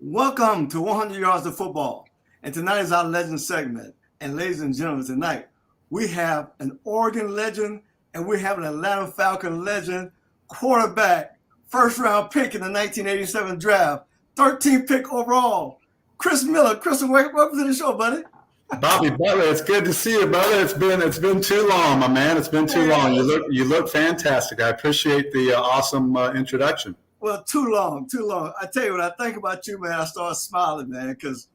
Welcome to 100 Yards of Football. And tonight is our legend segment. And ladies and gentlemen, tonight we have an Oregon legend and we have an Atlanta Falcon legend, quarterback, first round pick in the 1987 draft, 13th pick overall, Chris Miller. Chris, welcome to the show, buddy. Bobby Butler, it's good to see you, brother. It's been too long, my man. It's been too long. You look fantastic. I appreciate the awesome introduction. Well, too long. I tell you, when I think about you, man, I start smiling, man, because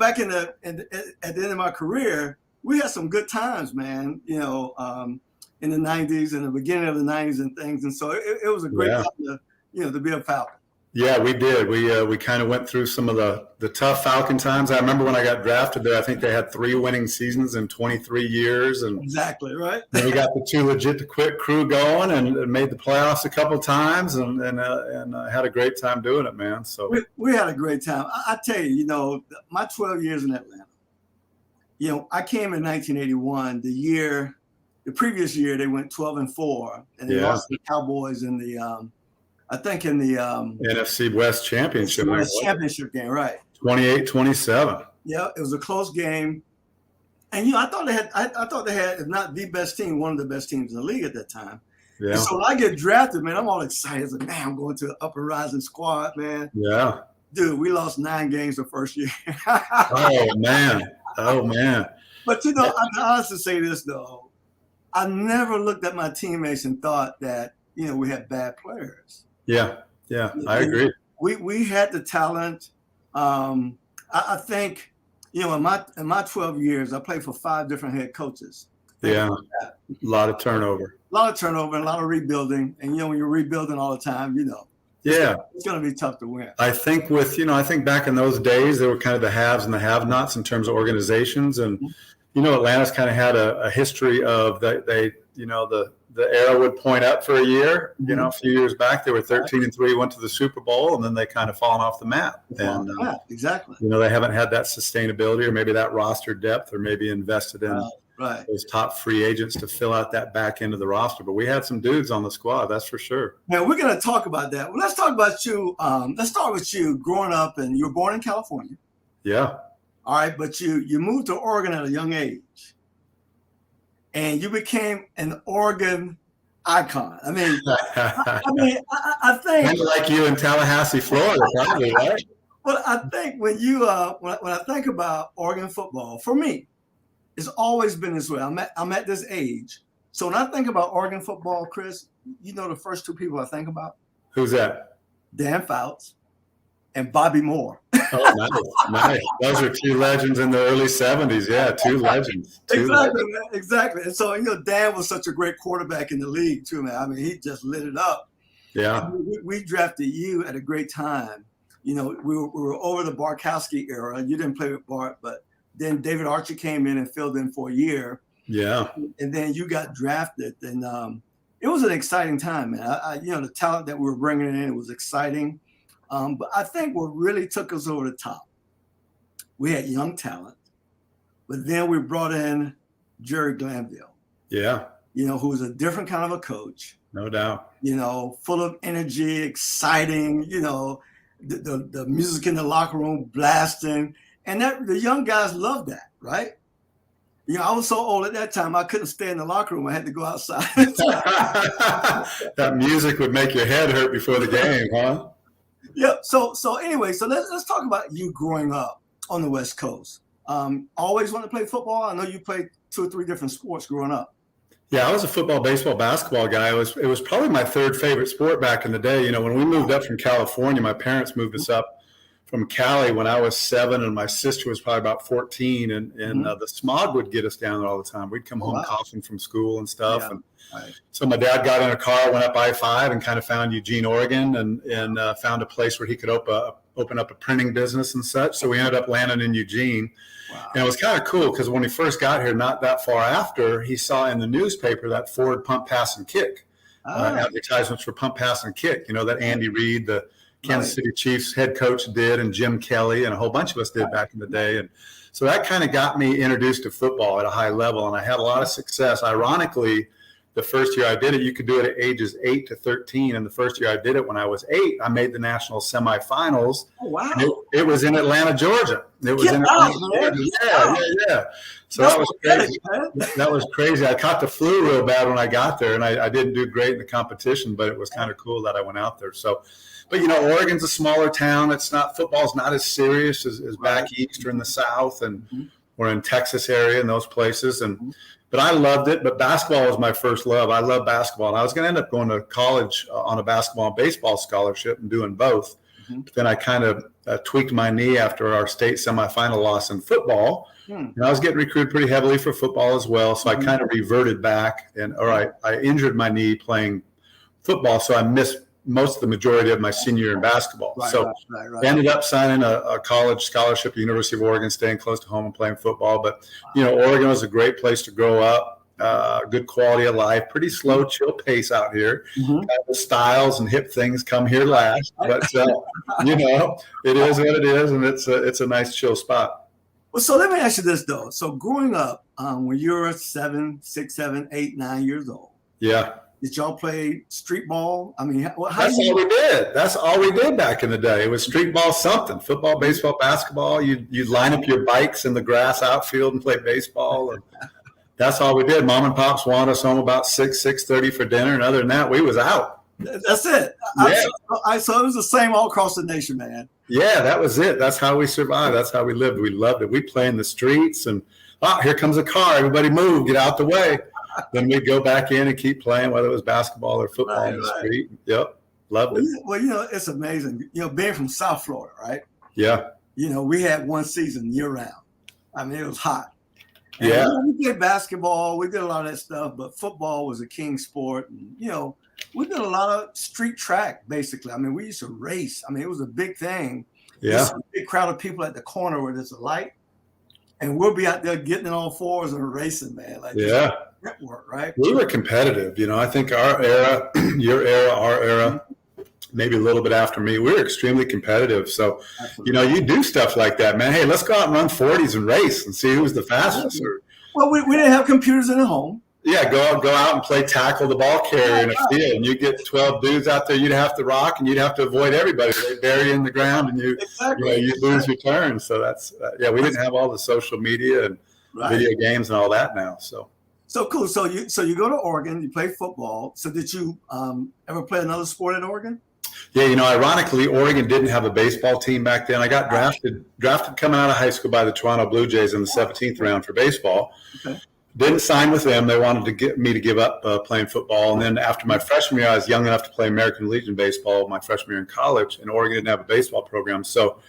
back at the end of my career, we had some good times, man. In the '90s and the beginning of the '90s and things, and so it was a great time to be a Falcon. Yeah, we did. We kind of went through some of the tough Falcon times. I remember when I got drafted there, I think they had 3 winning seasons in 23 years. And exactly, right. Then we got the 2 legit to quit crew going and made the playoffs a couple of times and had a great time doing it, man. So we had a great time. I tell you, my 12 years in Atlanta, I came in 1981, the previous year they went 12-4 and they lost the Cowboys in the I think in the NFC West Championship game, right? 28-27. Yeah, it was a close game, and I thought they had, if not the best team, one of the best teams in the league at that time. Yeah. And so when I get drafted, man, I'm all excited. Like, man, I'm going to the upper rising squad, man. Yeah. Dude, we lost 9 games the first year. Oh man. But I can honestly say this though, I never looked at my teammates and thought that we had bad players. Yeah, I agree. We had the talent. I think, in my 12 years, I played for 5 different head coaches. Yeah, a lot of turnover. A lot of turnover and a lot of rebuilding. And, when you're rebuilding all the time, it's going to be tough to win. I think I think back in those days, there were kind of the haves and the have-nots in terms of organizations. And, Atlanta's kind of had a history of the arrow would point up for a year. A few years back, they were 13-3, went to the Super Bowl, and then they kind of fallen off the map. Exactly. They haven't had that sustainability or maybe that roster depth or maybe invested in those top free agents to fill out that back end of the roster. But we had some dudes on the squad, that's for sure. Man, we're going to talk about that. Well, let's talk about you. Let's start with you growing up, and you were born in California. Yeah. All right, but you moved to Oregon at a young age. And you became an Oregon icon. I mean, I think kind of like you in Tallahassee, Florida, probably, right? Well, I think when I think about Oregon football, for me, it's always been this way. I'm at this age, so when I think about Oregon football, Chris, the first 2 people I think about. Who's that? Dan Fouts and Bobby Moore. Oh, nice. Those are 2 legends in the early 70s. Yeah, 2 legends. Exactly. And so, Dan was such a great quarterback in the league too, man. I mean, he just lit it up. Yeah. We drafted you at a great time. We were over the Barkowski era. You didn't play with Bart, but then David Archer came in and filled in for a year. Yeah. And then you got drafted, and it was an exciting time, man. The talent that we were bringing in, it was exciting. But I think what really took us over the top, we had young talent, but then we brought in Jerry Glanville. Yeah. Who was a different kind of a coach. No doubt. Full of energy, exciting, the music in the locker room blasting. And the young guys loved that, right? I was so old at that time, I couldn't stay in the locker room. I had to go outside. That music would make your head hurt before the game, huh? Yeah. So anyway, let's talk about you growing up on the West Coast. Always wanted to play football. I know you played 2 or 3 different sports growing up. Yeah, I was a football, baseball, basketball guy. It was probably my 3rd favorite sport back in the day. When we moved up from California, my parents moved us up from Cali when I was 7, and my sister was probably about 14, and the smog would get us down there all the time. We'd come home coughing from school and stuff. Yeah. And so my dad got in a car, went up I-5 and kind of found Eugene, Oregon, and found a place where he could open up a printing business and such. So we ended up landing in Eugene. Wow. And it was kind of cool because when he first got here, not that far after, he saw in the newspaper that Ford pump, pass, and kick advertisements for pump, pass, and kick. That Andy Reid, the Kansas City Chiefs head coach, did, and Jim Kelly and a whole bunch of us did back in the day. And so that kind of got me introduced to football at a high level, and I had a lot of success. Ironically, the first year I did it, you could do it at ages 8 to 13. And the first year I did it when I was 8, I made the national semifinals. Oh, wow. It was in Atlanta, Georgia. It was in Atlanta, Georgia. Yeah. So that was crazy. That was crazy. I caught the flu real bad when I got there, and I didn't do great in the competition, but it was kind of cool that I went out there. So, but Oregon's a smaller town. It's not, football's not as serious as back east or in the South, and or in Texas area and those places. But I loved it. But basketball was my first love. I love basketball, and I was going to end up going to college on a basketball and baseball scholarship and doing both. But then I kind of tweaked my knee after our state semifinal loss in football. And I was getting recruited pretty heavily for football as well. So I kind of reverted back, I injured my knee playing football. So I missed most of the majority of my senior year in basketball. I ended up signing a college scholarship at the University of Oregon, staying close to home and playing football. But, Oregon was a great place to grow up. Good quality of life, pretty slow, chill pace out here. The styles and hip things come here last, but it is what it is, and it's a nice, chill spot. Well, so let me ask you this though. So growing up, when you were 7, 6, 7, 8, 9 years old, did y'all play street ball? I mean, all we did. That's all we did back in the day. It was street ball, something, football, baseball, basketball. You'd line up your bikes in the grass outfield and play baseball. And that's all we did. Mom and pops wanted us home about 6:30 for dinner. And other than that, we was out. That's it. So it was the same all across the nation, man. Yeah, that was it. That's how we survived. That's how we lived. We loved it. We play in the streets and, here comes a car. Everybody move, get out the way. Then we'd go back in and keep playing, whether it was basketball or football in the street. Yep. Loved it. Well, it's amazing. Being from South Florida, right? Yeah. We had one season year round. I mean, it was hot. And, we did basketball. We did a lot of that stuff, but football was a king sport. And, we did a lot of street track, basically. I mean, we used to race. I mean, it was a big thing. Yeah. A big crowd of people at the corner where there's a light. And we'll be out there getting it on fours and racing, man. Network, right? We were competitive. I think our era, your era, our era, maybe a little bit after me, we were extremely competitive. So, you do stuff like that, man. Hey, let's go out and run 40s and race and see who's the fastest. Well, we didn't have computers in the home. Yeah, go out and play tackle the ball carrier in a field, and you get 12 dudes out there. You'd have to rock, and you'd have to avoid everybody. They bury you in the ground, and you lose your turn. So that's we didn't have all the social media and video games and all that now. So cool. So you go to Oregon, you play football. So did you ever play another sport at Oregon? Yeah, ironically, Oregon didn't have a baseball team back then. I got drafted coming out of high school by the Toronto Blue Jays in the 17th round for baseball. Okay. Didn't sign with them. They wanted to get me to give up playing football. And then after my freshman year, I was young enough to play American Legion baseball my freshman year in college, and Oregon didn't have a baseball program. So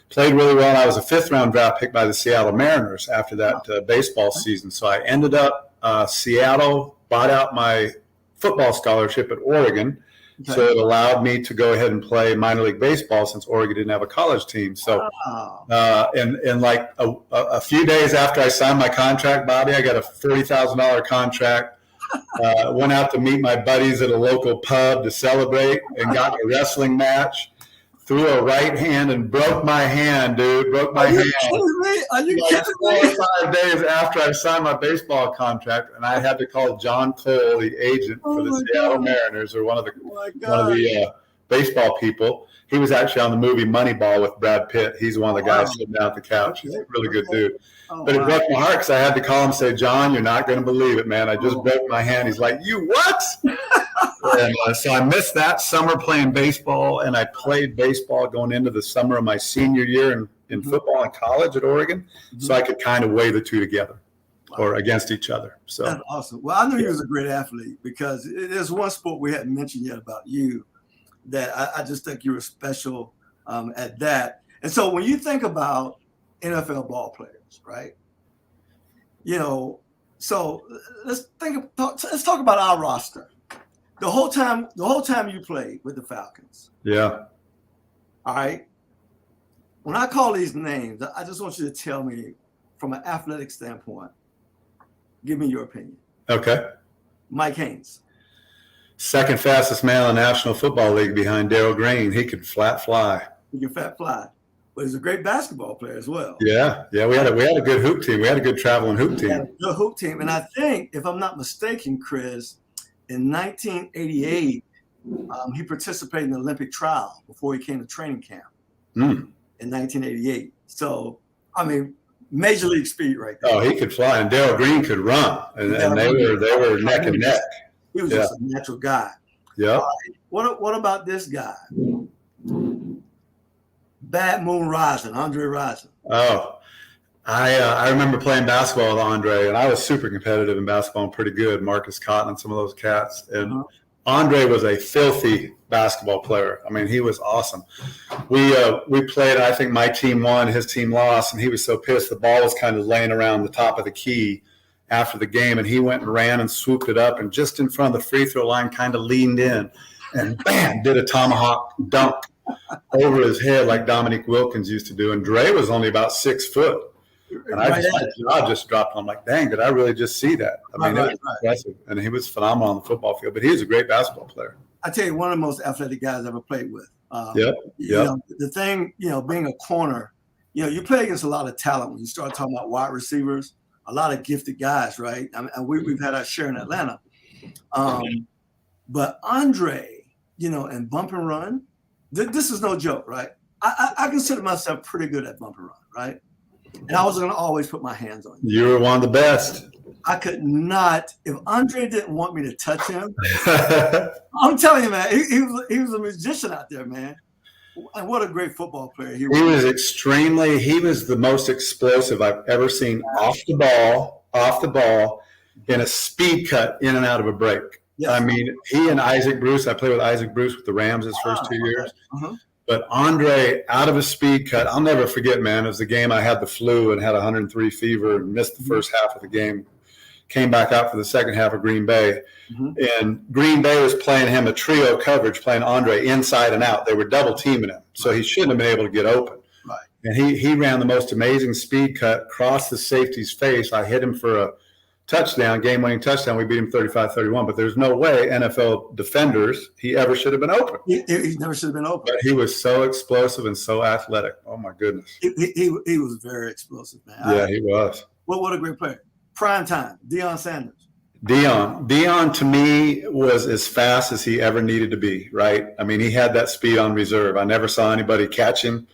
played really well. I was a 5th round draft pick by the Seattle Mariners after that baseball season. So I ended up Seattle bought out my football scholarship at Oregon. Okay. So it allowed me to go ahead and play minor league baseball since Oregon didn't have a college team. So, and like a few days after I signed my contract, Bobby, I got a $40,000 contract. Went out to meet my buddies at a local pub to celebrate and got a wrestling match. Threw a right hand and broke my hand, dude. Broke my hand. Are you kidding me? 4 or 5 days after I signed my baseball contract, and I had to call John Cole, the agent for the Seattle Mariners, or one of the baseball people. He was actually on the movie Moneyball with Brad Pitt. He's one of the guys sitting down at the couch. He's a really good dude. But it broke my heart because I had to call him and say, John, you're not going to believe it, man. I just broke my hand. He's like, you what? And so I missed that summer playing baseball, and I played baseball going into the summer of my senior year in football in college at Oregon, so I could kind of weigh the two together or against each other. So that's awesome. Well, I knew you was a great athlete because there's one sport we hadn't mentioned yet about you that I just think you were special at that. And so when you think about NFL ball players, right? So let's talk about our roster. The whole time you played with the Falcons. Yeah. All right. When I call these names, I just want you to tell me from an athletic standpoint, give me your opinion. Okay. Mike Haynes. Second fastest man in the National Football League behind Darryl Green. He could flat fly. He can flat fly. But he's a great basketball player as well. Yeah. We had a good hoop team. We had a good traveling hoop team. The hoop team. And I think, if I'm not mistaken, Chris, in 1988, he participated in the Olympic trial before he came to training camp in 1988. So, I mean, major league speed right there. Oh, he could fly, and Darryl Green could run, and they were neck and neck. He was just a natural guy. Yeah. What about this guy? Bad Moon Rising, Andre Rising. Oh, I remember playing basketball with Andre, and I was super competitive in basketball and pretty good. Marcus Cotton and some of those cats. And Andre was a filthy basketball player. I mean, he was awesome. We played, and I think my team won, his team lost, and he was so pissed. The ball was kind of laying around the top of the key after the game, and he went and ran and swooped it up, and just in front of the free throw line kind of leaned in and bam, did a tomahawk dunk over his head like Dominique Wilkins used to do. And Dre was only about 6 foot. And my jaw just dropped. I'm like, dang, did I really just see that? I mean, it was impressive. And he was phenomenal on the football field, but he was a great basketball player. I tell you, one of the most athletic guys I ever played with. You know, the thing, being a corner, you play against a lot of talent when you start talking about wide receivers, a lot of gifted guys, right? I mean, we've had our share in Atlanta. But Andre, and bump and run, this is no joke, right? I consider myself pretty good at bump and run, right? And I was going to always put my hands on you. You were one of the best. I could not, if Andre didn't want me to touch him, I'm telling you, man, he was a magician out there, man. And what a great football player he was. He was the most explosive I've ever seen off the ball in a speed cut in and out of a break. Yes. I mean, he and Isaac Bruce, I played with Isaac Bruce with the Rams his first 2 years. But Andre, out of a speed cut, I'll never forget, man. It was the game I had the flu and had 103 fever and missed the first half of the game. Came back out for the second half of Green Bay. And Green Bay was playing him a trio coverage, playing Andre inside and out. They were double teaming him, so he shouldn't have been able to get open. Right. And he ran the most amazing speed cut, crossed the safety's face. I hit him for a touchdown, game-winning touchdown. We beat him 35-31, but there's no way NFL defenders he ever should have been open. He never should have been open. But he was so explosive and so athletic. Oh, my goodness. He was very explosive, man. Yeah, he was. Well, what a great player. Prime time, Deion Sanders. Deion to me was as fast as he ever needed to be, right? I mean, he had that speed on reserve. I never saw anybody catch him.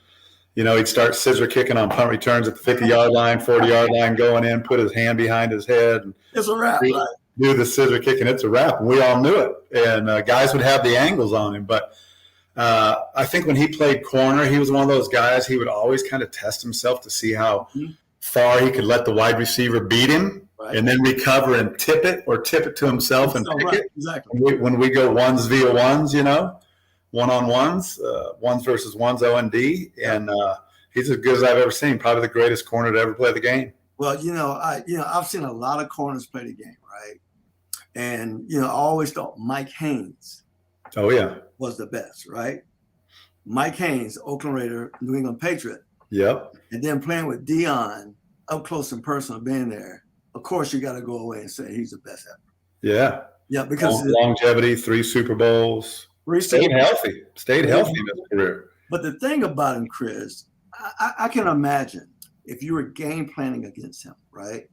He'd start scissor kicking on punt returns at the 50-yard line, 40-yard line, going in, put his hand behind his head. And it's a wrap, right? Do the scissor kick, and it's a wrap. And we all knew it. And guys would have the angles on him. But I think when he played corner, he was one of those guys, he would always kind of test himself to see how far he could let the wide receiver beat him and then recover and tip it to himself and pick it. Exactly. When we go ones via ones, one-on-ones, ones versus ones, O&D, and he's as good as I've ever seen. Probably the greatest corner to ever play the game. Well, I've seen a lot of corners play the game, right? And I always thought Mike Haynes, was the best, right? Mike Haynes, Oakland Raider, New England Patriot. Yep. And then playing with Deion up close and personal, being there. Of course, you got to go away and say he's the best ever. Yeah. Yeah, because longevity, 3 Super Bowls. Stayed healthy in his career. But the thing about him, Chris, I can imagine if you were game planning against him, right?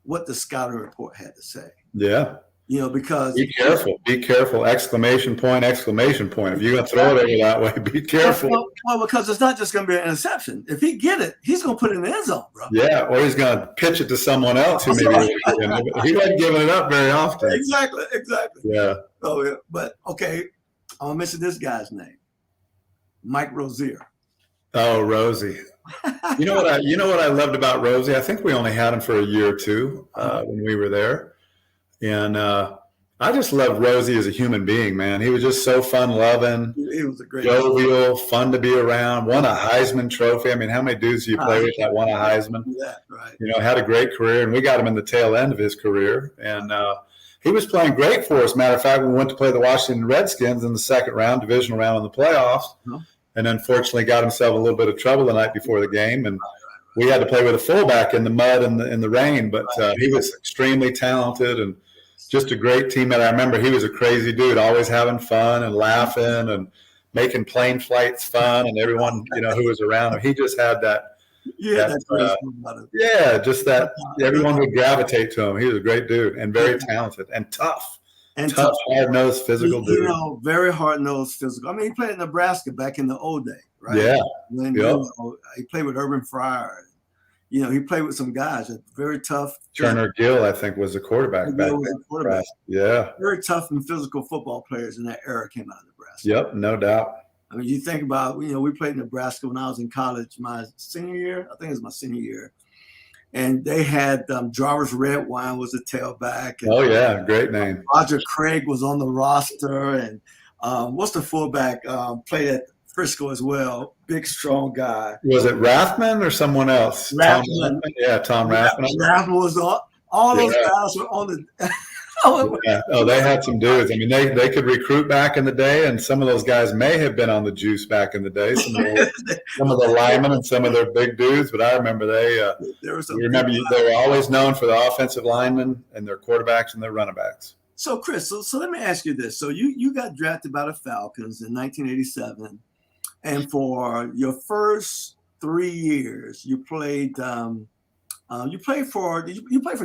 What the scouting report had to say. Yeah. Because be careful, exclamation point. If you're going to throw it over that way, be careful. Well, because it's not just going to be an interception. If he get it, he's going to put it in the end zone, bro. Yeah, or he's going to pitch it to someone else who maybe he wasn't giving it up very often. Exactly. Yeah. Oh, yeah. But okay, I'm gonna mention this guy's name, Mike Rozier. Oh, Rosie. You know what I loved about Rosie? I think we only had him for a year or two when we were there. And I just loved Rosie as a human being, man. He was just so fun-loving, he was a great jovial, fun to be around. Won a Heisman Trophy. I mean, how many dudes do you play with that won a Heisman? Yeah, right. Had a great career, and we got him in the tail end of his career. And he was playing great for us. Matter of fact, we went to play the Washington Redskins in the second round, divisional round in the playoffs, and unfortunately got himself a little bit of trouble the night before the game. And we had to play with a fullback in the mud and in the rain, but he was extremely talented and just a great teammate. I remember he was a crazy dude, always having fun and laughing and making plane flights fun, and everyone, who was around him. He just had that. Just that everyone would gravitate to him. He was a great dude and very talented and tough. And tough, hard-nosed, physical dude. Very hard-nosed, physical. I mean, he played in Nebraska back in the old day, right? Yeah. When he played with Urban Fryer. He played with some guys. Very tough. Turner Gill, I think, was the quarterback back then. Yeah. Very tough and physical football players in that era came out of Nebraska. Yep, no doubt. I mean, you think about, we played in Nebraska when I was in college, my senior year. I think it was my senior year. And they had Jarvis Redwine was a tailback. And, oh, yeah, great name. Roger Craig was on the roster. And what's the fullback? Played at Frisco as well. Big, strong guy. Was it Rathman or someone else? Rathman. Tom Rathman. Rathman was on. All those guys were on the yeah. Oh, they had some dudes. I mean, they could recruit back in the day, and some of those guys may have been on the juice back in the day. Some of the linemen and some of their big dudes, but I remember they were always known for the offensive linemen and their quarterbacks and their running backs. So, Chris, so let me ask you this. So you got drafted by the Falcons in 1987, and for your first 3 years, you played. You played for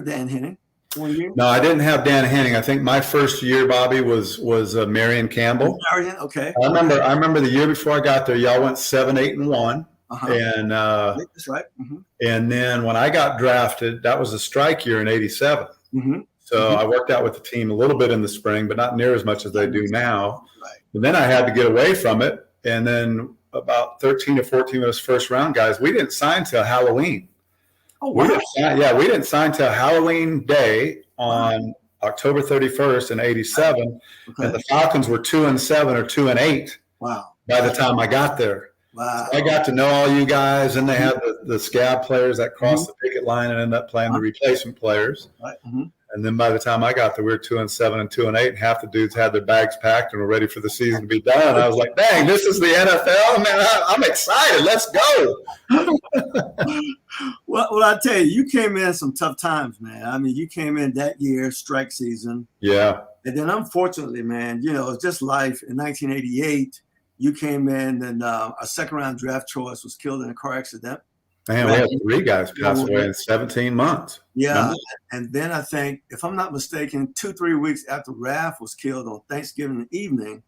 Dan Henning. 1 year? No, I didn't have Dan Henning. I think my first year, Bobby, was Marion Campbell. Marion, okay. I remember the year before I got there, y'all went 7-8-1. And that's right. Mm-hmm. And then when I got drafted, that was a strike year in 87. Mm-hmm. So I worked out with the team a little bit in the spring, but not near as much as they do now. Right. And then I had to get away from it. And then about 13 or 14 of those first round guys, we didn't sign till Halloween. Oh, wow. We didn't sign till Halloween Day on October 31st in 87. Okay. And the Falcons were 2-7 or 2-8. Wow. By the time I got there. Wow. So I got to know all you guys, and they had the scab players that crossed the picket line and ended up playing the replacement players. Right. Mm-hmm. And then by the time I got there, we were 2-7 and 2-8, and half the dudes had their bags packed and were ready for the season to be done. I was like, dang, this is the NFL? Man, I'm excited. Let's go. Well, I tell you came in some tough times, man. I mean, you came in that year, strike season. Yeah. And then unfortunately, man, it's just life. In 1988, you came in and a second-round draft choice was killed in a car accident. Man, we had 3 guys pass away in 17 months. Yeah. Remember? And then I think, if I'm not mistaken, 2-3 weeks after Raph was killed on Thanksgiving evening,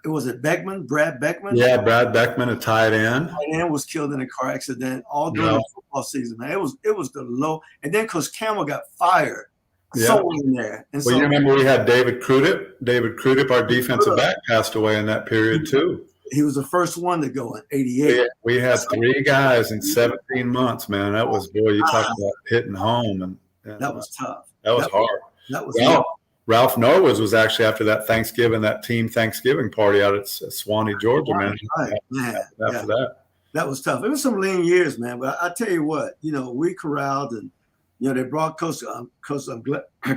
Brad Beckman? Yeah, Brad Beckman, a tight end. Tight end was killed in a car accident all during the football season, man. It was the low. And then Coach Campbell got fired. Somewhere in there. And you remember we had David Crudip. David Crudip, our defensive back, passed away in that period too. He was the first one to go in 88. We had 3 guys in 17 months, man. That was, boy, you talk about hitting home. And that was tough. That was hard. That was Ralph Norwood was actually after that team Thanksgiving party out at Swanee, Georgia, man. Right. After that. That was tough. It was some lean years, man. But I tell you what, we corralled and, they brought Coach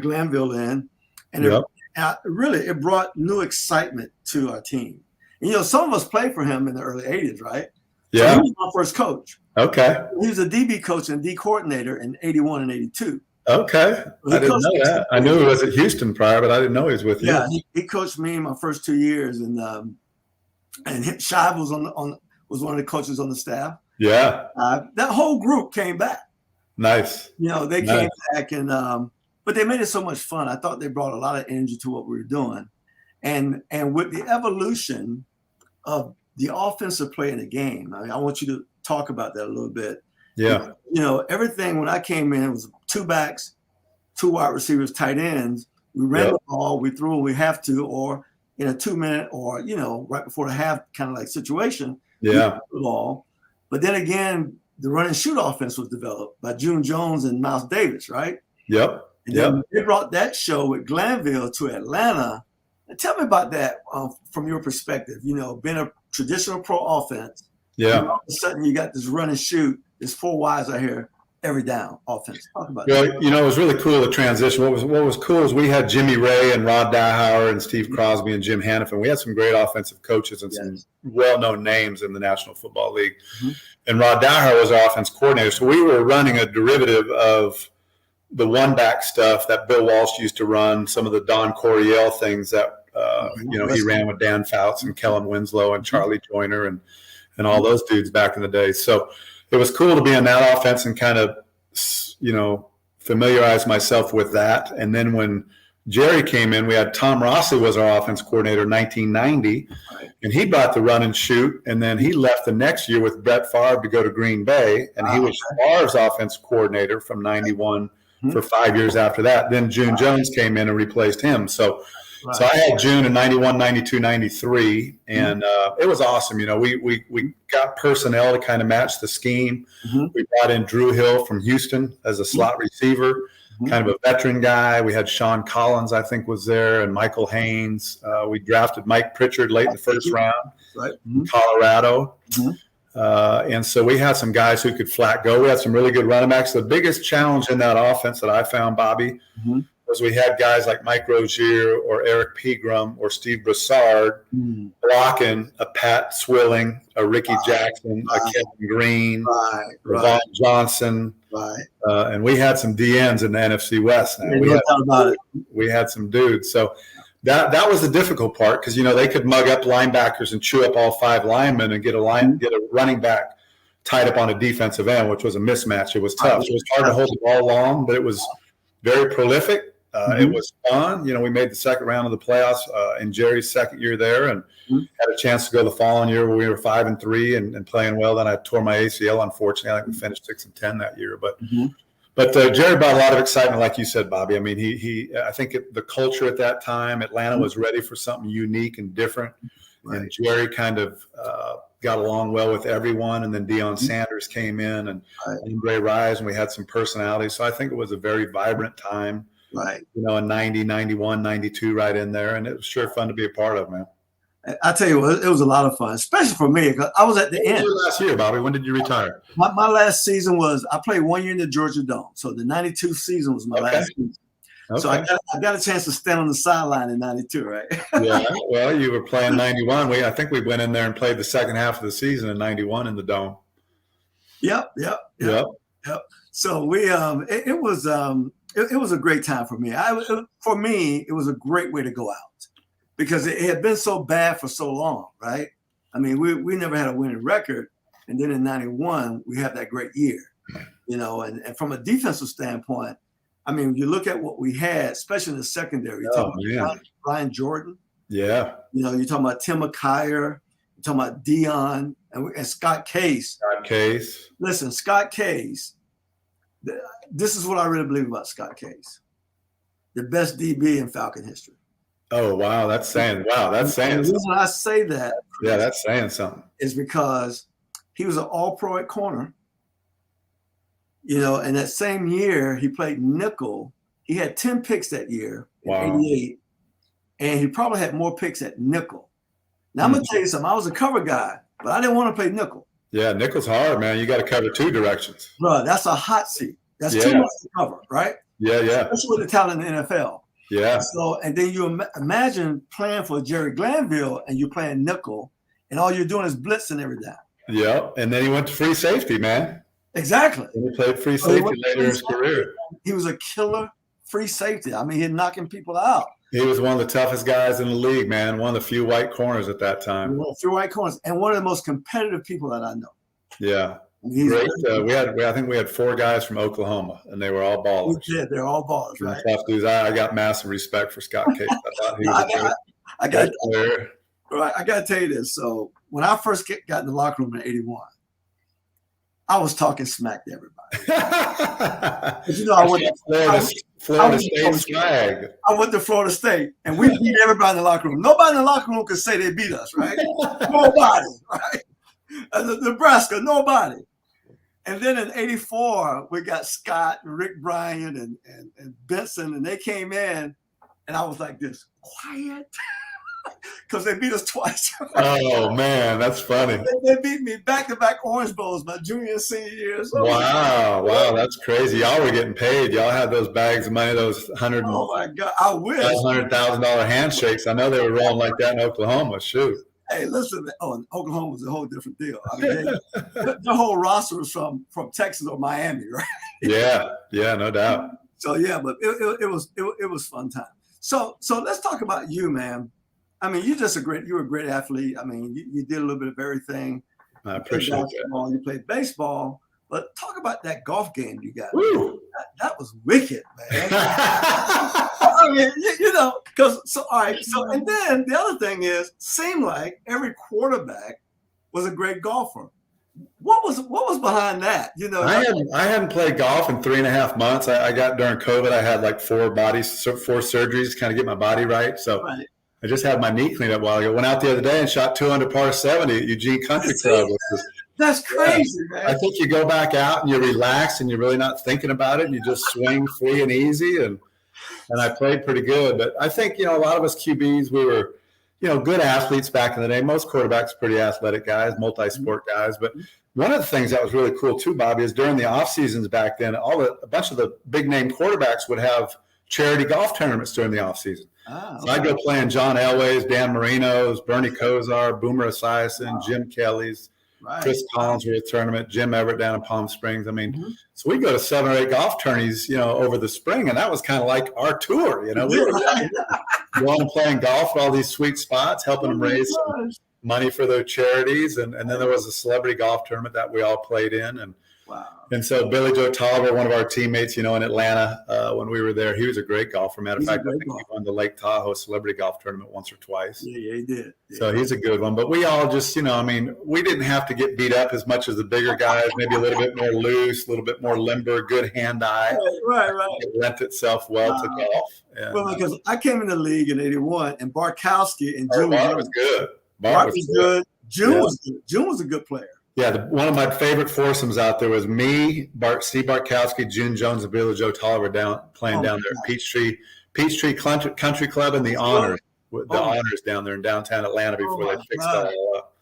Glanville in. And it brought new excitement to our team. And, some of us played for him in the early 80s, right? Yeah. So he was my first coach. Okay. He was a DB coach and D coordinator in 81 and 82. Okay. I didn't know that. I knew he was at Houston prior, but I didn't know he was with you. Yeah, he coached me in my first 2 years. And Shive was was one of the coaches on the staff. Yeah. That whole group came back. Nice. They came back and but they made it so much fun. I thought they brought a lot of energy to what we were doing. And with the evolution of the offensive play in the game, I want you to talk about that a little bit. Yeah. Everything when I came in, it was 2 backs, 2 wide receivers, tight ends. We ran the ball, we threw when we have to, or in a 2-minute or, right before the half kind of like situation. Yeah. The ball. But then again, the run and shoot offense was developed by June Jones and Miles Davis, right? Yep. And then they brought that show with Glanville to Atlanta. And tell me about that from your perspective. Being a traditional pro offense. Yeah. All of a sudden, you got this run and shoot. There's 4 wides out here every down offense. Talk about that. It was really cool, the transition. What was cool is we had Jimmy Ray and Rod Dahauer and Steve Crosby and Jim Hannafin. We had some great offensive coaches and some well-known names in the National Football League. Mm-hmm. And Rod Dahauer was our offense coordinator. So we were running a derivative of the one-back stuff that Bill Walsh used to run, some of the Don Coryell things that, he ran with Dan Fouts and Kellen Winslow and Charlie Joyner and all those dudes back in the day. So it was cool to be in that offense and kind of, familiarize myself with that. And then when Jerry came in. We had Tom Rossi was our offense coordinator in 1990, and he brought the run and shoot. And then he left the next year with Brett Favre to go to Green Bay, and he was Favre's offense coordinator from 91 for 5 years after that. Then June Jones came in and replaced him. So I had June in 91, 92, 93, and it was awesome. You know, we got personnel to kind of match the scheme. We brought in Drew Hill from Houston as a slot receiver, kind of a veteran guy. We had Sean Collins, I think, was there, and Michael Haynes. We drafted Mike Pritchard late in the first round in Colorado. And so we had some guys who could flat go. We had some really good running backs. The biggest challenge in that offense that I found, Bobby, was we had guys like Mike Rozier or Eric Pegram or Steve Broussard blocking a Pat Swilling, a Ricky Jackson, a Kevin Green, Ravon Johnson. And we had some DNs in the NFC West. Now. We had some dudes. So that was the difficult part because, you know, they could mug up linebackers and chew up all 5 linemen and get a running back tied up on a defensive end, which was a mismatch. It was tough. It was hard to hold the ball long, but it was very prolific. It was fun. You know, we made the second round of the playoffs in Jerry's second year there and had a chance to go the following year where we were 5-3 and playing well. Then I tore my ACL, unfortunately. I think we finished 6-10 that year. But Jerry brought a lot of excitement, like you said, Bobby. I mean, I think the culture at that time, Atlanta was ready for something unique and different. And Jerry kind of got along well with everyone. And then Deion Sanders came in and Andre Rise, and we had some personalities. So I think it was a very vibrant time. You know, in 90, 91, 92, right in there. And it was sure fun to be a part of, man. I tell you what, it was a lot of fun, especially for me, because I was at the end. Last year, Bobby, when did you retire? My last season I played 1 year in the Georgia Dome. So the 92 season was my last season. So I got a chance to stand on the sideline in 92, right? Yeah, well, you were playing 91. I think we went in there and played the second half of the season in 91 in the Dome. Yep. So we, it was a great time for me. For me, it was a great way to go out because it had been so bad for so long, right? I mean, we never had a winning record. And then in 91, we had that great year, you know, and from a defensive standpoint, I mean, you look at what we had, especially in the secondary, you're talking about Brian Jordan. Yeah. You know, you're talking about Tim McKyer, you're talking about Deion and Scott Case. Listen, Scott Case, this is what I really believe about Scott Case. The best DB in Falcon history. Oh, wow. That's saying The reason I say that. Yeah, that's saying something. Is because he was an all-pro at corner. You know, and that same year he played nickel. He had 10 picks that year in 88. And he probably had more picks at nickel. Now, I'm going to tell you something. I was a cover guy, but I didn't want to play nickel. Yeah, nickel's hard, man. You got to cover 2 directions. Bro, that's a hot seat. That's too much to cover, right? Yeah. Especially with the talent in the NFL. Yeah. So, and then you imagine playing for Jerry Glanville and you're playing nickel and all you're doing is blitzing every down. Yeah. And then he went to free safety, man. Exactly. And he played free safety later in his career. He was a killer free safety. I mean, he's knocking people out. He was one of the toughest guys in the league, man. One of the few white corners at that time. Few white corners, and one of the most competitive people that I know. Yeah. Great. I think we had 4 guys from Oklahoma, and they were all ballers. We did. They're all ballers, right? Tough dudes. I got massive respect for Scott Case. I thought he was I got to tell you this. So when I first got in the locker room in 81, I was talking smack to everybody. You know, I went to Florida State swag. I went to Florida State, and we beat everybody in the locker room. Nobody in the locker room could say they beat us, right? Nobody, right? Nebraska, nobody. And then in 84, we got Scott and Rick Bryan and Benson, and they came in, and I was like this, quiet, because they beat us twice. Oh, man, that's funny. They beat me back-to-back Orange Bowls my junior and senior years. So wow, that's crazy. Y'all were getting paid. Y'all had those bags of money, those Oh, my God, I wish. $500,000 handshakes. I know they were rolling like that in Oklahoma. Shoot. Hey, listen, Oklahoma was a whole different deal. I mean, the whole roster was from Texas or Miami, right? Yeah, no doubt. So yeah, but it was fun time. So let's talk about you, man. I mean, you were a great athlete. I mean, you did a little bit of everything. I appreciate that. You played baseball, but talk about that golf game you got. Woo! That was wicked, man. I mean, because all right. So, and then the other thing is, seemed like every quarterback was a great golfer. What was behind that? I hadn't played golf in 3.5 months. I got during COVID. I had like 4 surgeries to kind of get my body right. So right. I just had my knee cleaned up a while ago. Went out the other day and shot 2 under par 70 at Eugene Country Club. That's crazy, man. I think you go back out and you relax and you're really not thinking about it and you just swing free and easy. And I played pretty good. But I think, a lot of us QBs, we were, good athletes back in the day. Most quarterbacks, pretty athletic guys, multi-sport guys. But one of the things that was really cool too, Bobby, is during the off seasons back then, a bunch of the big name quarterbacks would have charity golf tournaments during the off season. Okay. So I'd go playing John Elway's, Dan Marino's, Bernie Kosar, Boomer Esiason, Jim Kelly's, Chris Collinsworth tournament, Jim Everett down in Palm Springs. I mean, so we go to 7 or 8 golf tourneys, over the spring, and that was kind of like our tour. We were going and playing golf at all these sweet spots, helping them raise some money for their charities, and then there was a celebrity golf tournament that we all played in, and so Billy Joe Tolliver, one of our teammates, in Atlanta when we were there, he was a great golfer. Matter of fact, I think he won the Lake Tahoe celebrity golf tournament once or twice. Yeah, he did. Yeah. So he's a good one. But we all just, we didn't have to get beat up as much as the bigger guys. Maybe a little bit more loose, a little bit more limber, good hand-eye. Right. It lent itself well to golf. And, well, because I came in the league in 81, and Barkowski and June was good. Bart was good. June was good. June was a good player. Yeah, one of my favorite foursomes out there was me, Steve Barkowski, June Jones, and Billy Joe Tolliver playing down there at Peachtree Country Club in the Honors. Honors down there in downtown Atlanta before they fixed that all up.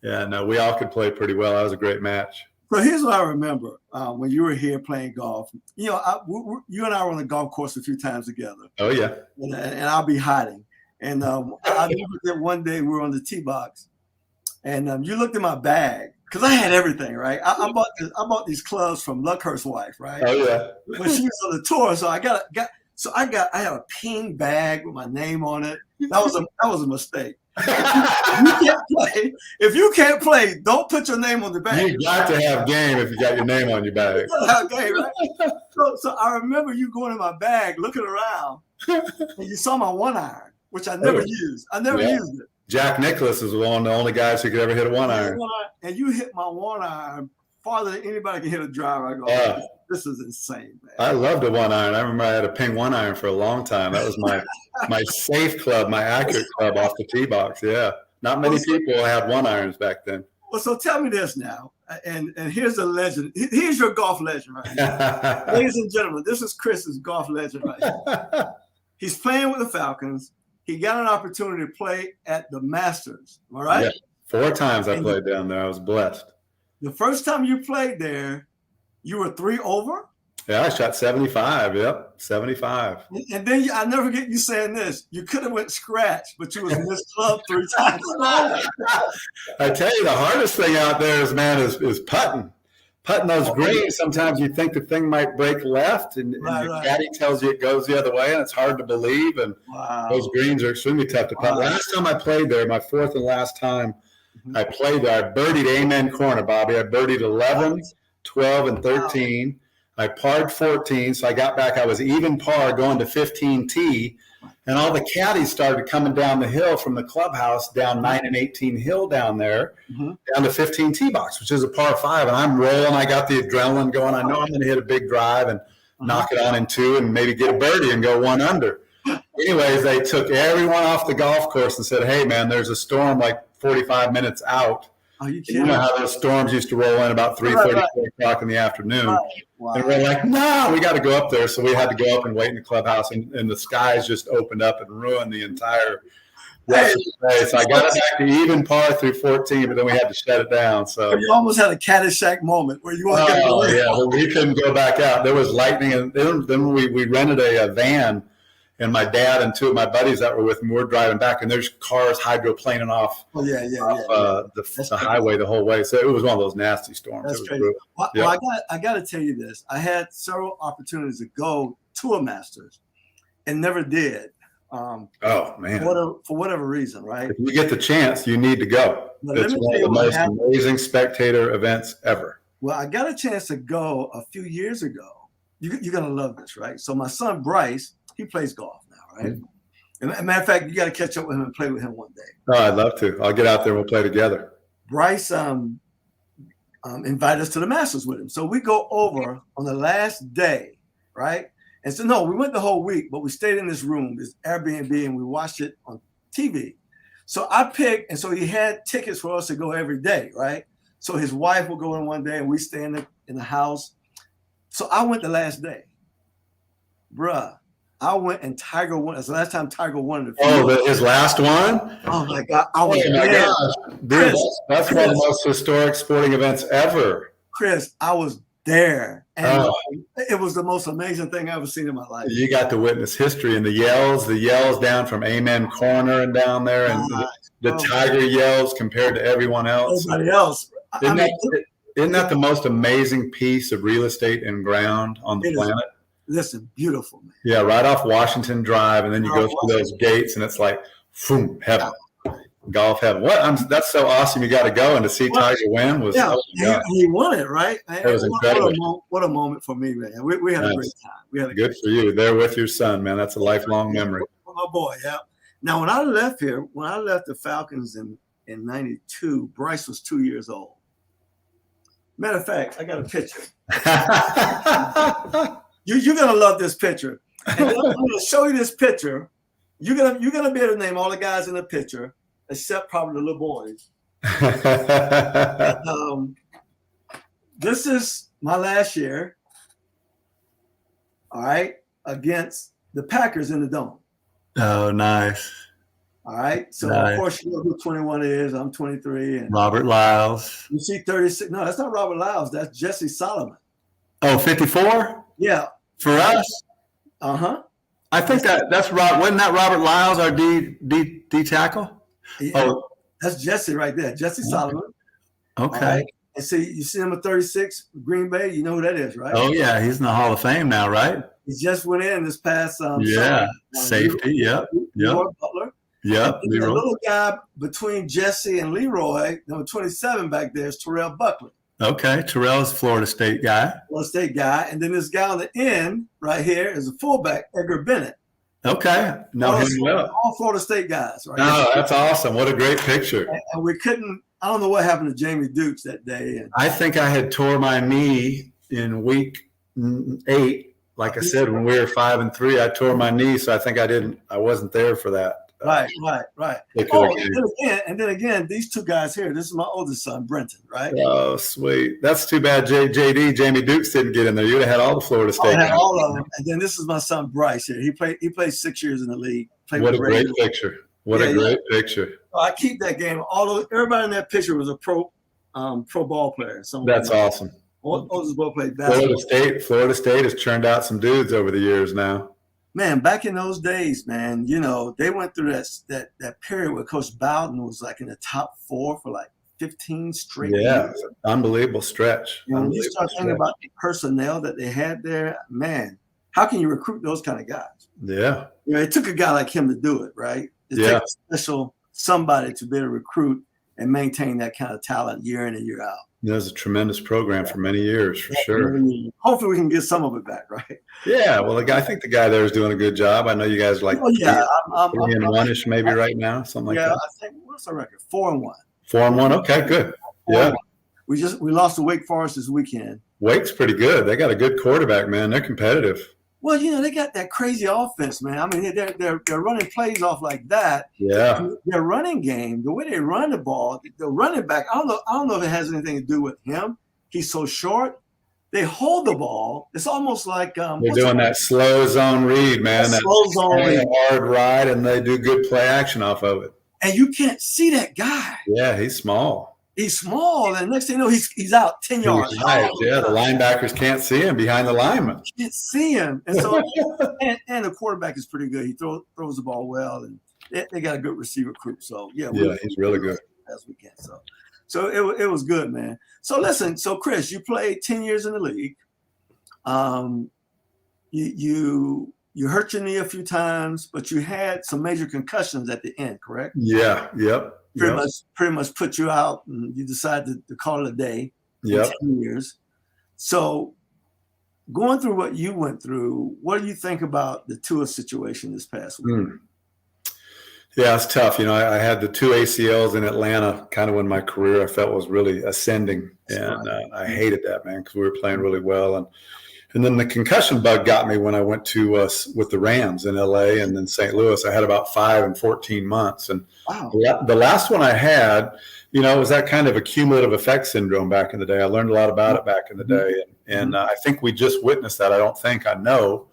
Yeah, no, we all could play pretty well. That was a great match. So here's what I remember when you were here playing golf. You and I were on the golf course a few times together. Oh, yeah. And I'll be hiding. And I remember that one day we were on the tee box, and you looked at my bag. Because I had everything, right? I bought these clubs from Luckhurst's wife, right? Oh yeah. When she was on the tour, so I had a pink bag with my name on it. That was a mistake. If you can't play, don't put your name on the bag. You got to have game if you got your name on your bag. You gotta have game, right? So I remember you going in my bag, looking around, and you saw my 1-iron, which I never used. I never used it. Jack Nicklaus is one of the only guys who could ever hit a 1-iron. And you hit my 1-iron farther than anybody can hit a driver. I go, this is insane, man. I loved a 1-iron. I remember I had a ping 1-iron for a long time. That was my safe club, my accurate club off the tee box. Yeah. Not many people had 1-irons back then. Well, so tell me this now. And here's a legend. Here's your golf legend right here. Ladies and gentlemen, this is Chris's golf legend right here. He's playing with the Falcons. He got an opportunity to play at the Masters. All right? Yeah, 4 times I played down there. I was blessed. The first time you played there, you were 3 over? Yeah, I shot 75. Yep, 75. And then I never forget you saying this. You could have went scratch, but you was in this club 3 times. I tell you, the hardest thing out there is putting. Putting those greens, sometimes you think the thing might break left, and your caddy tells you it goes the other way, and it's hard to believe. And those greens are extremely tough to putt. Last time I played there, my 4th and last time I played there, I birdied Amen Corner, Bobby. I birdied 11, 12, and 13. I parred 14, so I got back. I was even par going to 15 tee, and all the caddies started coming down the hill from the clubhouse down 9 and 18 hill down there, down to 15 tee box, which is a par 5. And I'm rolling. I got the adrenaline going. I know I'm going to hit a big drive and knock it on in 2 and maybe get a birdie and go 1 under. Anyways, they took everyone off the golf course and said, hey, man, there's a storm like 45 minutes out. Are you kidding? You know how those storms used to roll in about 3:30, 4 o'clock in the afternoon. Wow. And we're like, no, we got to go up there. So we had to go up and wait in the clubhouse, and the skies just opened up and ruined the entire rest of the day. So I got it back to even par through 14, but then we had to shut it down. So you almost had a Caddyshack moment where you want to go. Yeah, well, we couldn't go back out. There was lightning, and then we rented a van. And my dad and 2 of my buddies that were with me were driving back, and there's cars hydroplaning off the highway the whole way. So it was one of those nasty storms. That's crazy. Well, I got to tell you this. I had several opportunities to go to a Masters and never did. Oh, man. For whatever reason, right? If you get the chance, you need to go. It's one of the most amazing spectator events ever. Well, I got a chance to go a few years ago, you're gonna love this, right? So my son Bryce, he plays golf now, right? And as a matter of fact, you got to catch up with him and play with him one day. Oh, I'd love to. I'll get out there and we'll play together. Bryce invited us to the Masters with him. So we go over on the last day, right? And so, no, we went the whole week, but we stayed in this room, this Airbnb, and we watched it on TV. So I picked, and so he had tickets for us to go every day, right? So his wife would go in one day, and we stay in the house. So I went the last day. Bruh, I went and Tiger won. That's the last time Tiger won in the field. Oh, his last one? Oh, my God. I was there. Dude, that's one of the most historic sporting events ever. Chris, I was there. And it was the most amazing thing I've ever seen in my life. You got to witness history and the yells down from Amen Corner and down there, and the Tiger yells compared to everyone else. Everybody else. Isn't that the most amazing piece of real estate and ground on the planet? Listen, beautiful, man. Yeah, right off Washington Drive, and then you go through those gates, and it's like, boom, heaven, golf heaven. That's so awesome. You got to go, and to see Tiger win was he won it, right? It was incredible. What a moment for me, man. We had a great time. Good for you. There with your son, man. That's a lifelong memory. My boy, yeah. Now, when I left the Falcons in '92, Bryce was 2 years old. Matter of fact, I got a picture. You're gonna love this picture. And I'm gonna show you this picture. You're gonna be able to name all the guys in the picture, except probably the little boys. This is my last year. All right, against the Packers in the Dome. Oh, nice. All right, so of course you know who 21 is. I'm 23, and Robert Lyles. You see 36. No, that's not Robert Lyles. That's Jesse Solomon. Oh, 54? Yeah. For us? Uh-huh. I think that's Rob. Wasn't that Robert Lyles, our D tackle? Yeah. Oh, that's Jesse right there. Jesse Solomon. Okay. Right? And see, you see him at 36, Green Bay. You know who that is, right? Oh yeah, he's in the Hall of Fame now, right? He just went in this past. Safety. Yep. Butler. Yep. The little guy between Jesse and Leroy, number 27 back there, is Terrell Buckley. Okay, Terrell's Florida State guy. Florida State guy, and then this guy on the end right here is a fullback, Edgar Bennett. Okay, all Florida State guys, right? Oh, that's awesome! What a great picture. And we couldn't. I don't know what happened to Jamie Dukes that day. I think I had tore my knee in week 8. Like I said, when we were 5-3, I tore my knee, so I think I wasn't there for that. Right. And then again, these two guys here. This is my oldest son, Brenton. Right. Oh, sweet. That's too bad. Jamie Dukes didn't get in there. You'd have had all the Florida State. I had all of them. And then this is my son, Bryce. Here, he played 6 years in the league. What a great picture. What a great picture. I keep that game. Although everybody in that picture was a pro ball player. That's awesome. All those both played basketball. Florida State has churned out some dudes over the years now. Man, back in those days, man, you know, they went through that period where Coach Bowden was like in the top 4 for like 15 straight years. Unbelievable stretch. When you start thinking about the personnel that they had there, man, how can you recruit those kind of guys? Yeah. You know, it took a guy like him to do it, right? It takes a special somebody to be able to recruit and maintain that kind of talent year in and year out. It was a tremendous program for many years, for sure. Hopefully we can get some of it back, right? Yeah, well, I think the guy there is doing a good job. I know you guys are like 3-1-ish maybe right now, something like that. I think, what's our record? 4-1. 4-1, okay, good. Yeah. We lost to Wake Forest this weekend. Wake's pretty good. They got a good quarterback, man. They're competitive. Well, you know, they got that crazy offense, man. I mean, they're running plays off like that. Yeah. Their running game, the way they run the ball, the running back, I don't know if it has anything to do with him. He's so short. They hold the ball. It's almost like they're doing that slow zone read, man. That slow zone read. Hard ride, and they do good play action off of it. And you can't see that guy. Yeah, he's small. He's small, and next thing you know, he's out 10 yards. Right. Yeah, the linebackers can't see him behind the lineman. Can't see him, and so and the quarterback is pretty good. He throws the ball well, and they got a good receiver group. So yeah, he's really good as we can. So it was good, man. So listen, so Chris, you played 10 years in the league. You hurt your knee a few times, but you had some major concussions at the end, correct? Yeah. Yep. Pretty much put you out, and you decided to call it a day. Yep. 10 years. So going through what you went through, what do you think about the Tua situation this past week? Yeah, it's tough. I had the 2 ACLs in Atlanta kind of when my career I felt was really ascending. And I hated that, man, because we were playing really well. And then the concussion bug got me when I went to with the Rams in LA and then St. Louis. I had about 5 and 14 months. And the last one I had, it was that kind of a cumulative effect syndrome back in the day. I learned a lot about it back in the day. And I think we just witnessed that. I know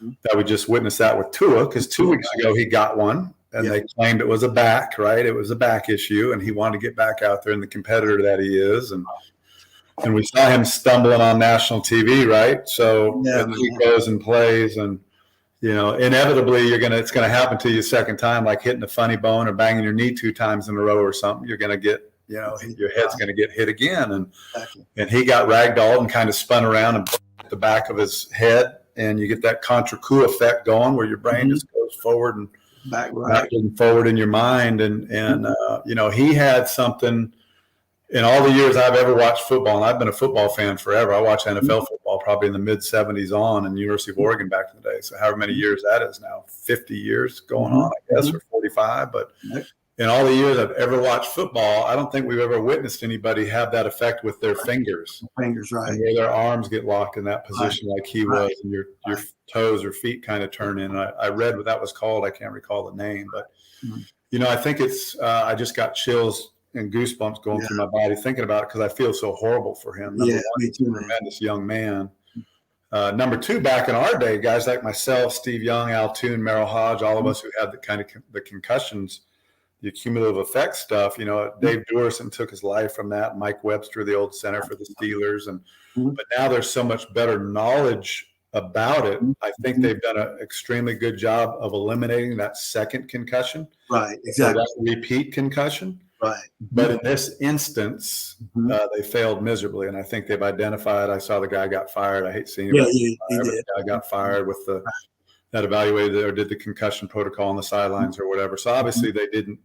that we just witnessed that with Tua, because 2 weeks ago he got one. And they claimed it was a back, right? It was a back issue, and he wanted to get back out there and the competitor that he is. And we saw him stumbling on national TV, right? So he goes and plays, and inevitably it's gonna happen to you a second time, like hitting a funny bone or banging your knee 2 times in a row or something. You're gonna get, your head's gonna get hit again. And he got ragdolled and kind of spun around and hit the back of his head, and you get that contra coup effect going where your brain just goes forward and back and forward in your mind. And he had something in all the years I've ever watched football, and I've been a football fan forever. I watched NFL football probably in the mid-'70s on, and University of Oregon back in the day. So however many years that is now, 50 years going on, I guess, or 45. But in all the years I've ever watched football, I don't think we've ever witnessed anybody have that effect with their fingers. Right. And where their arms get locked in that position like he was, and your toes or feet kind of turn in. I read what that was called. I can't recall the name, but I think it's. I just got chills and goosebumps going through my body thinking about it, because I feel so horrible for him. Number one, he's a tremendous young man. Number 2, back in our day, guys like myself, Steve Young, Al Toon, Merrill Hodge, all of us who had the kind of the concussions, the cumulative effect stuff. Dave Duerson took his life from that. Mike Webster, the old center for the Steelers, but now there's so much better knowledge about it. I think they've done an extremely good job of eliminating that second concussion. Right, exactly. That repeat concussion. Right. But in this instance, they failed miserably, and I think they've identified. I saw the guy got fired. I hate seeing him. He did. The guy got fired with that evaluated or did the concussion protocol on the sidelines or whatever. So obviously they didn't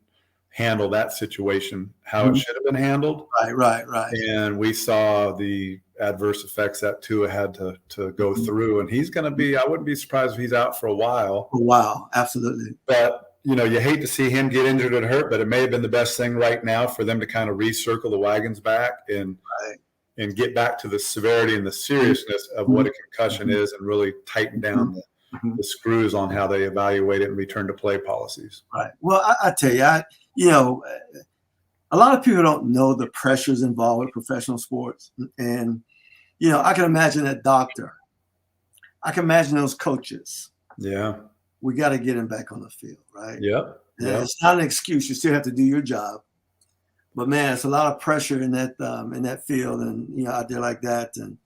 handle that situation how it should have been handled. Right. And we saw the adverse effects that Tua had to go through, and he's going to be. I wouldn't be surprised if he's out for a while. Absolutely. But you hate to see him get injured and hurt, but it may have been the best thing right now for them to kind of recircle the wagons back and get back to the severity and the seriousness of what a concussion is, and really tighten down the screws on how they evaluate it and return to play policies. Right. Well, I tell you, a lot of people don't know the pressures involved with professional sports. And, I can imagine that doctor. I can imagine those coaches. Yeah. We got to get him back on the field, right? Yep. It's not an excuse. You still have to do your job. But, man, it's a lot of pressure in that field and, out there like that. And,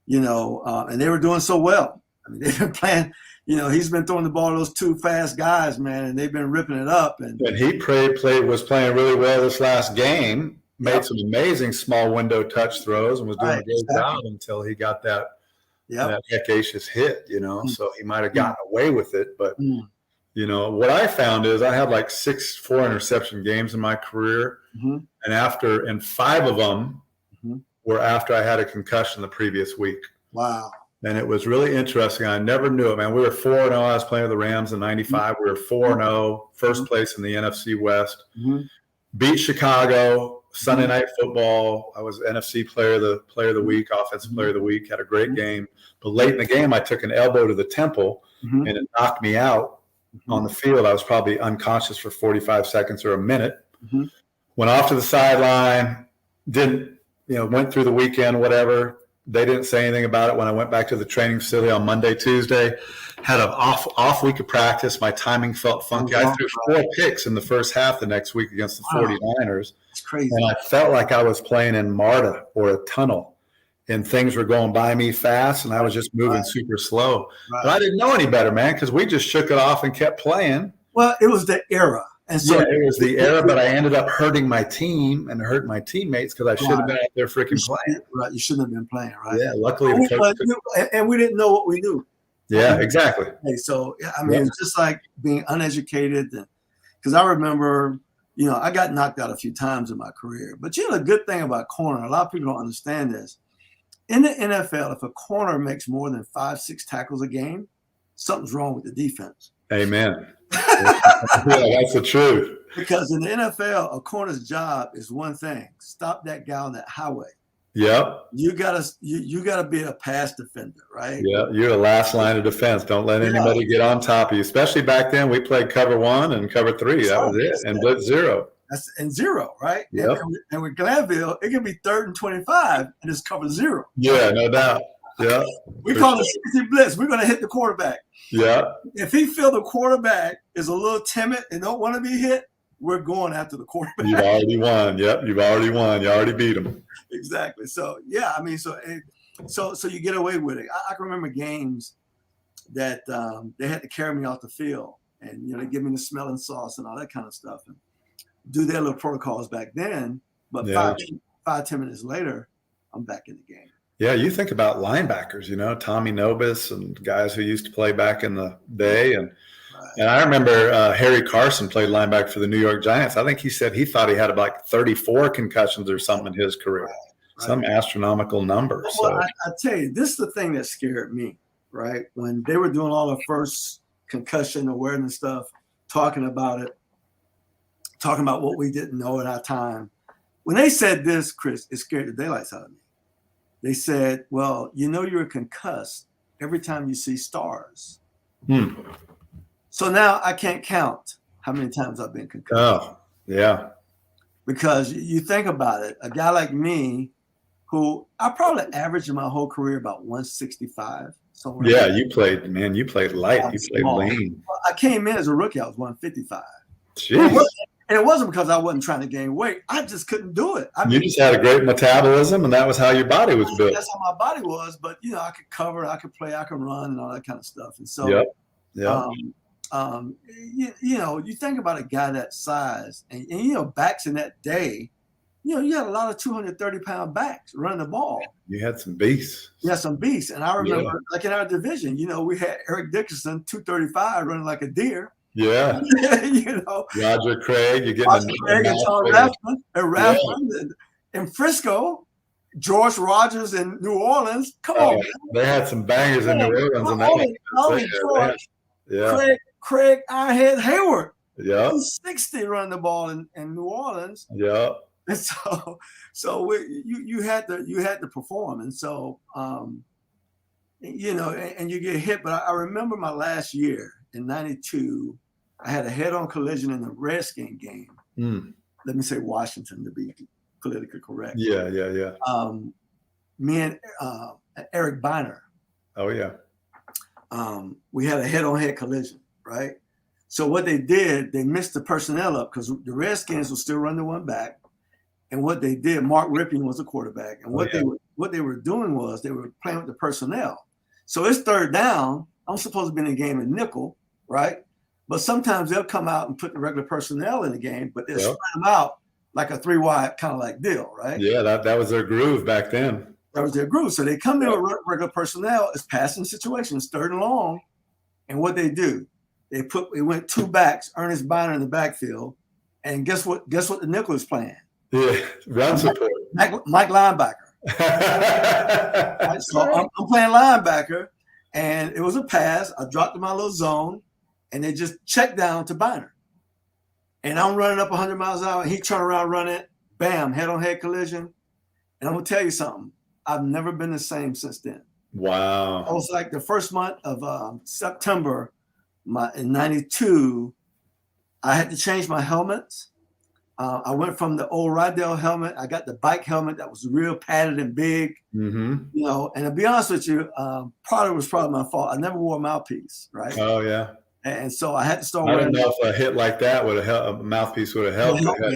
and they were doing so well. I mean, they've been playing. He's been throwing the ball to those 2 fast guys, man, and they've been ripping it up. And he was playing really well this last game, made some amazing small window touch throws and was doing a great job until he got that hecacious hit, so he might have gotten away with it. But, what I found is I had like 6 4-interception games in my career. And 5 of them were after I had a concussion the previous week. Wow. And it was really interesting. I never knew it, man. We were 4-0. I was playing with the Rams in '95. We were 4-0, first place in the NFC West. Beat Chicago, Sunday Night Football. I was NFC Player of the Week, Offensive Player of the Week. Had a great game. But late in the game, I took an elbow to the temple, and it knocked me out on the field. I was probably unconscious for 45 seconds or a minute. Went off to the sideline. Went through the weekend, whatever. They didn't say anything about it when I went back to the training facility on Monday, Tuesday. Had an off week of practice. My timing felt funky. I threw 4 picks in the first half the next week against the 49ers. That's crazy. And I felt like I was playing in MARTA or a tunnel, and things were going by me fast, and I was just moving super slow. But I didn't know any better, man, because we just shook it off and kept playing. Well, it was the era. And so it was the era, but I ended up hurting my team and hurting my teammates because I should have been out there freaking playing. Right, you shouldn't have been playing, right? Yeah, luckily. And we didn't know what we knew. Yeah, exactly. So, it's just like being uneducated. Because I remember, I got knocked out a few times in my career. But, the good thing about corner, a lot of people don't understand this. in the NFL, if a corner makes more than 5-6 tackles a game, something's wrong with the defense. Amen. Yeah, that's the truth. Because in the NFL, a corner's job is one thing: stop that guy on that highway. Yep. You gotta be a pass defender, right? Yeah, you're the last line of defense. Don't let anybody get on top of you. Especially back then, we played cover 1 and cover 3. That was it, and blitz 0. That's and 0, right? Yep. And with Glanville, it can be 3rd and 25, and it's cover 0. Yeah, no doubt. Yeah. We call it 60 blitz. We're going to hit the quarterback. Yeah. If he feel the quarterback is a little timid and don't want to be hit, we're going after the quarterback. You've already won. Yep, you've already won. You already beat him. Exactly. So yeah, I mean, so you get away with it. I can remember games that they had to carry me off the field, and they give me the smelling sauce and all that kind of stuff, and do their little protocols back then. But 5-10 minutes later, I'm back in the game. Yeah, you think about linebackers, Tommy Nobis and guys who used to play back in the day. And I remember Harry Carson played linebacker for the New York Giants. I think he said he thought he had like 34 concussions or something in his career. Right. Some astronomical number. Well, I tell you, this is the thing that scared me, right? When they were doing all the first concussion awareness stuff, talking about what we didn't know at our time. When they said this, Chris, it scared the daylights out of me. They said, well, you're concussed every time you see stars. So now I can't count how many times I've been concussed. Oh, yeah. Because you think about it, a guy like me, who I probably averaged in my whole career about 165. Yeah, you played light. You played lean. Well, I came in as a rookie. I was 155. Jeez. And it wasn't because I wasn't trying to gain weight. I just couldn't do it. You just had a great metabolism, and that was how your body was built. That's how my body was. But, I could cover, I could play, I could run, and all that kind of stuff. And so, you think about a guy that size, and backs in that day, you had a lot of 230-pound backs running the ball. You had some beasts. Yeah, some beasts. And I remember, like in our division, we had Eric Dickerson, 235, running like a deer. Yeah. Roger Craig, you're getting Craig and Tom Rathman in Frisco, George Rogers in New Orleans. Come on. They had some bangers in New Orleans. Craig Ironhead Hayward. Yeah. 60 running the ball in New Orleans. Yeah. And so you had to perform. And so, and you get hit. But I remember my last year in 92, I had a head-on collision in the Redskin game. Let me say Washington to be politically correct. Yeah. Me and Eric Biner. Oh, yeah. We had a head-on-head collision, right? So what they did, they mixed the personnel up because the Redskins would still run the one back. And what they did, Mark Ripping was the quarterback. And what they were doing was they were playing with the personnel. So it's third down. I'm supposed to be in the game in nickel, right? But sometimes they'll come out and put the regular personnel in the game, but they'll spread them out like a 3-wide kind of like deal, right? Yeah, that was their groove back then. That was their groove. So they come in with regular personnel. It's passing situations, third and long. And what they do, they went 2 backs, Ernest Biner in the backfield. And guess what the nickel is playing? Yeah, run support. Mike linebacker. Right, so I'm playing linebacker, and it was a pass. I dropped in my little zone, and they just checked down to Biner. And I'm running up 100 miles an hour. He turned around, run it, bam, head-on-head collision. And I'm going to tell you something. I've never been the same since then. Wow. I was like the first month of September in 92, I had to change my helmets. I went from the old Rydell helmet. I got the bike helmet that was real padded and big, and to be honest with you, part of it was probably my fault. I never wore a mouthpiece, right? Oh, yeah. And so I had to start wearing. I don't know if a hit like that would have helped. A mouthpiece would have helped. I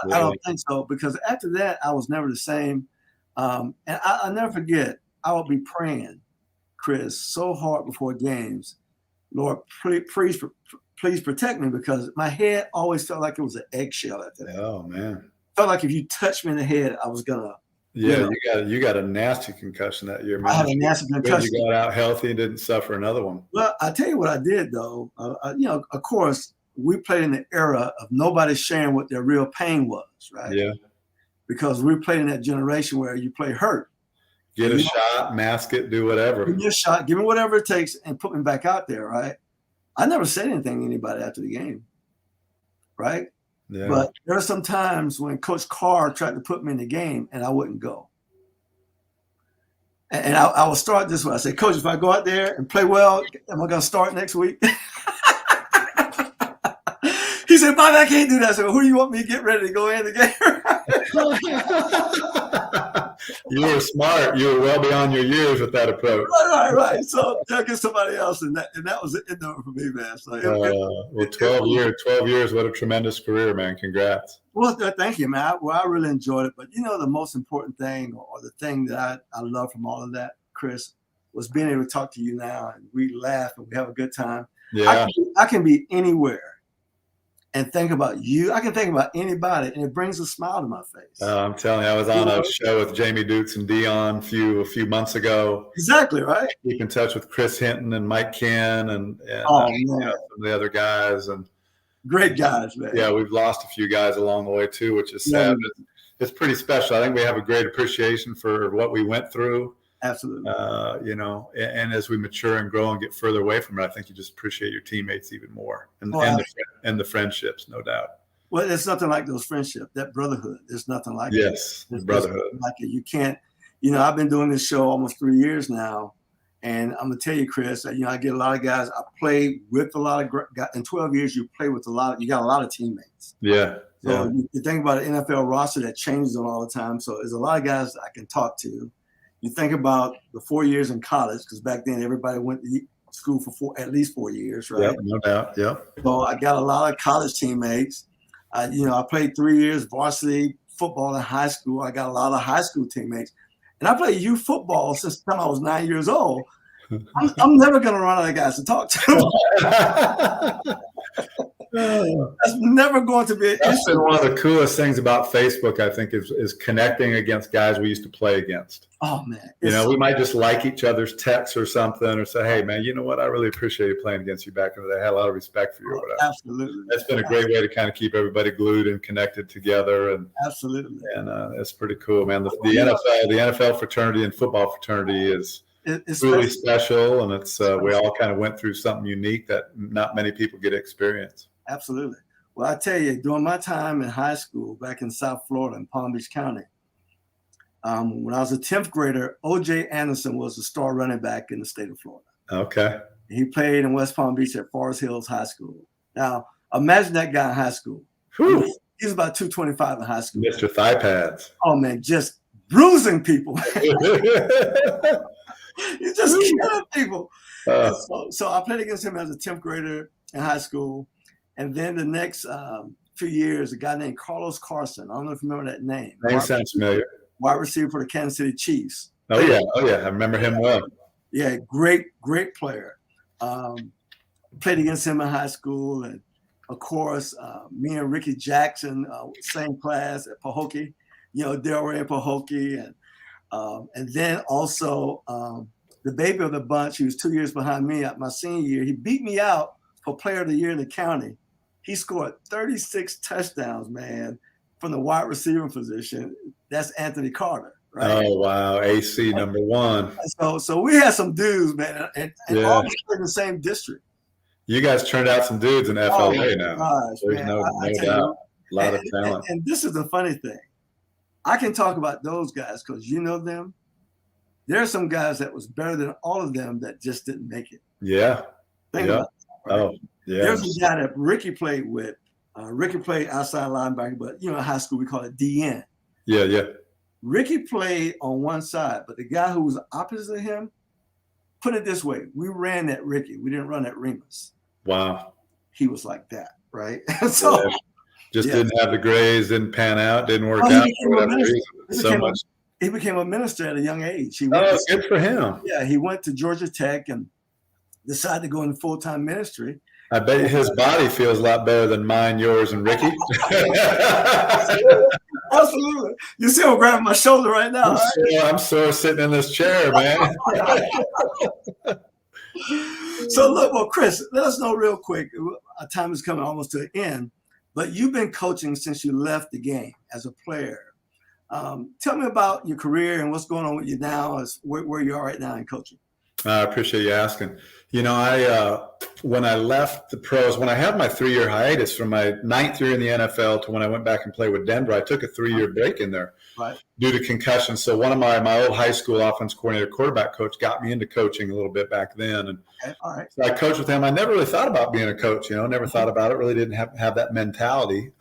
don't think so, because after that, I was never the same. And I'll never forget, I would be praying, Chris, so hard before games. Lord, please protect me, because my head always felt like it was an eggshell after that. Oh, man. Felt like if you touched me in the head, I was gonna. Yeah, you got a nasty concussion that year, man. I had a nasty concussion. You got out healthy and didn't suffer another one. Well, I tell you what I did though. Of course, we played in the era of nobody sharing what their real pain was, right? Yeah. Because we played in that generation where you play hurt. Get a shot, mask it, do whatever. Give me a shot, give me whatever it takes, and put me back out there, right? I never said anything to anybody after the game, right? Yeah. But there are some times when Coach Carr tried to put me in the game, and I wouldn't go. And I will start this way. I say, Coach, if I go out there and play well, am I going to start next week? He said, Bobby, I can't do that. I said, well, who do you want me to get ready to go in the game? You were smart. You were well beyond your years with that approach. Right. So they'll get somebody else, and that was it for me, man. So, well, 12 years, what a tremendous career, man. Congrats. Well, thank you, man. I really enjoyed it. But the most important thing, or the thing that I love from all of that, Chris, was being able to talk to you now, and we laugh and we have a good time. Yeah. I can be anywhere and think about you. I can think about anybody, and it brings a smile to my face. I'm telling you, I was on a show with Jamie Dukes and Dion a few months ago. Exactly, right? Keep in touch with Chris Hinton and Mike Ken and some of the other guys. And great guys, man. Yeah, we've lost a few guys along the way too, which is sad. Yeah. It's pretty special. I think we have a great appreciation for what we went through. Absolutely. And as we mature and grow and get further away from it, I think you just appreciate your teammates even more, and the friendships, no doubt. Well, it's nothing like those friendships, that brotherhood. There's nothing like it. Yes, brotherhood. Like it. You can't. I've been doing this show almost 3 years now, and I'm gonna tell you, Chris, that, I get a lot of guys. I play with a lot of guys. In 12 years, you play with you got a lot of teammates. Yeah. So you think about an NFL roster that changes all the time. So there's a lot of guys that I can talk to. You think about the 4 years in college, because back then everybody went to school for at least 4 years, right? Yep, no doubt. Yep. So I got a lot of college teammates. I played 3 years varsity football in high school. I got a lot of high school teammates, and I played youth football since the time I was 9 years old. I'm never going to run out of guys to talk to. That's never going to be an That's issue. been one of the coolest things about Facebook, I think, is connecting against guys we used to play against. Oh, man. We might just like each other's texts or something, or say, hey, man, you know what? I really appreciate playing against you back in the day. I had a lot of respect for you or whatever. Absolutely. That's been a great way to kind of keep everybody glued and connected together. And absolutely. And that's pretty cool, man. The NFL fraternity and football fraternity is really special. And it's we all kind of went through something unique that not many people get to experience. Absolutely. Well, I tell you, during my time in high school back in South Florida in Palm Beach County, when I was a 10th grader, O.J. Anderson was the star running back in the state of Florida. Okay. He played in West Palm Beach at Forest Hills High School. Now, imagine that guy in high school. Whew. He was about 225 in high school. Mr. Thigh Pads. Oh, man, just bruising people. He's just killing people. So I played against him as a 10th grader in high school. And then the next few years, a guy named Carson. I don't know if you remember that name. Name sounds familiar. Wide receiver for the Kansas City Chiefs. Oh, yeah. I remember him well. Yeah, great player. Played against him in high school. And, of course, me and Ricky Jackson, same class at Pahokee. Delray and Pahokee. And then also the baby of the bunch, he was 2 years behind me at my senior year. He beat me out for player of the year in the county. He scored 36 touchdowns, man, from the wide receiver position. That's Anthony Carter, right? Oh, wow. AC number one. So we had some dudes, man, and all in the same district. You guys turned out some dudes in FLA now. Gosh, there's man, no doubt. A lot of talent. And this is the funny thing. I can talk about those guys because you know them. There are some guys that was better than all of them that just didn't make it. Yeah. Think about that, right? Oh, yeah. There's a guy that Ricky played with. Ricky played outside linebacker, but in high school we call it DN. Yeah. Ricky played on one side, but the guy who was opposite of him, put it this way, we ran at Ricky. We didn't run at Remus. Wow. He was like that, right? So didn't have the grades, didn't pan out, didn't work out for whatever reason. He became a minister at a young age. Good for him. Yeah, he went to Georgia Tech and decided to go into full-time ministry. I bet his body feels a lot better than mine, yours, and Ricky. Absolutely. You see him grabbing my shoulder right now. I'm sore sitting in this chair, man. So look, well, Chris, let us know real quick. Our time is coming almost to an end, but you've been coaching since you left the game as a player. Tell me about your career and what's going on with you now, as where you are right now in coaching. I appreciate you asking. When I left the pros, when I had my 3-year hiatus from my 9th year in the NFL to when I went back and played with Denver, I took a 3-year break in there due to concussion. So one of my old high school offense coordinator, quarterback coach, got me into coaching a little bit back then. And so I coached with him. I never really thought about being a coach, never thought about it, really didn't have that mentality.